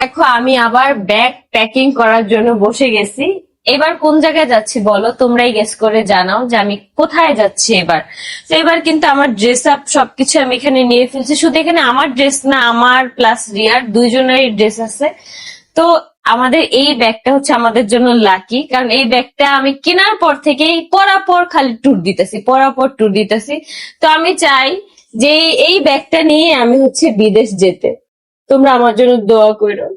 দেখো, আমি আবার ব্যাগ প্যাকিং করার জন্য বসে গেছি। এবার কোন জায়গায় যাচ্ছি বলো, তোমরাই গেস করে জানাও যে আমি কোথায় যাচ্ছি এবার। তো এবার কিন্তু আমার ড্রেস আপ সবকিছু আমি এখানে নিয়ে ফেলছি। শুধু এখানে আমার ড্রেস না, আমার প্লাস রিয়ার দুইজনেরই ড্রেস আছে। তো আমাদের এই ব্যাগটা হচ্ছে আমাদের জন্য লাকি, কারণ এই ব্যাগটা আমি কেনার পর থেকেই পরাপর খালি ট্যুর দিতেছি, পরাপর ট্যুর দিতেছি। তো আমি চাই যে এই ব্যাগটা নিয়ে আমি হচ্ছে বিদেশ যেতে। তোমরা আমার জন্য দোয়া করো।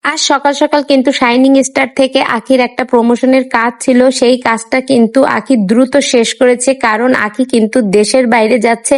আজ সকাল সকাল কিন্তু শাইনিং স্টার থেকে আখির একটা প্রমোশনের কাজ ছিল, সেই কাজটা কিন্তু আখি দ্রুত শেষ করেছে, কারণ আখি কিন্তু দেশের বাইরে যাচ্ছে।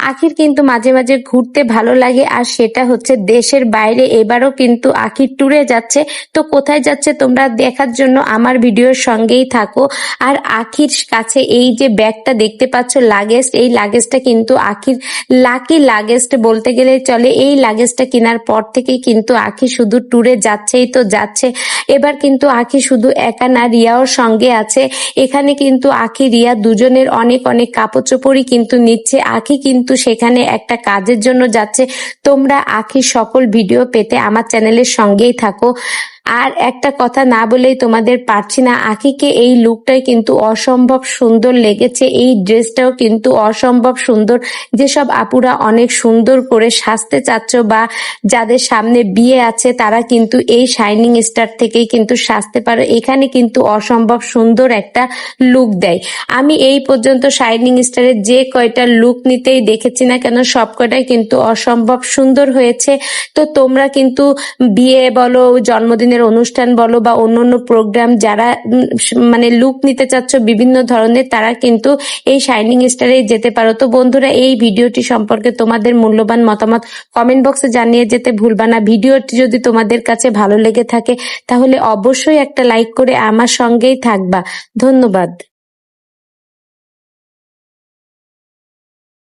আখির কিন্তু মাঝে মাঝে ঘুরতে ভালো লাগে, আর সেটা হচ্ছে দেশের বাইরে। এবারও কিন্তু আখি ট্যুরে যাচ্ছে। তো কোথায় যাচ্ছে তোমরা দেখার জন্য আমার ভিডিওর সঙ্গেই থাকো। আর আখির কাছে এই যে ব্যাগটা দেখতে পাচ্ছ লাগেজ, এই লাগেজটা কিন্তু আখির লাকি লাগেজ বলতে গেলে চলে। এই লাগেজটা কেনার পর থেকেই কিন্তু আখি শুধু ট্যুরে যাচ্ছেই তো যাচ্ছে। এবার কিন্তু আখি শুধু একা না, রিয়াও সঙ্গে আছে। এখানে কিন্তু আখি রিয়া দুজনের অনেক অনেক কাপড় চোপড়ই কিন্তু নিচ্ছে। আখি কিন্তু সেখানে একটা কাজের জন্য যাচ্ছে। তোমরা আখির সকল ভিডিও পেতে আমার চ্যানেলের সঙ্গেই থাকো। আর একটা কথা না বলেই তোমাদের পারছি না, আখিকে এই লুকটাই কিন্তু অসম্ভব সুন্দর লেগেছে। এই ড্রেসটাও কিন্তু অসম্ভব সুন্দর। যেসব আপুরা অনেক সুন্দর করে সাজতে চাচ্ছ বা যাদের সামনে বিয়ে আছে, তারা কিন্তু এই শাইনিং স্টার থেকেই কিন্তু সাজতে পারো। এখানে কিন্তু অসম্ভব সুন্দর একটা লুক দেয়। আমি এই পর্যন্ত শাইনিং স্টারের যে কয়টা লুক নিতেই দেখেছি না কেন, সব কয়টাই কিন্তু অসম্ভব সুন্দর হয়েছে। তো তোমরা কিন্তু বিয়ে বলো, জন্মদিনের অনুষ্ঠান বলো বা অন্যান্য প্রোগ্রাম, যারা মানে লুক নিতে চাচ্ছ বিভিন্ন ধরনের, তারা কিন্তু এই শাইনিং স্টারে যেতে পারো। তো বন্ধুরা, এই ভিডিওটি সম্পর্কে তোমাদের মূল্যবান মতামত কমেন্ট বক্সে জানিয়ে যেতে ভুলবা না। ভিডিওটি যদি তোমাদের কাছে ভালো লেগে থাকে তাহলে অবশ্যই একটা লাইক করে আমার সঙ্গেই থাকবা। ধন্যবাদ।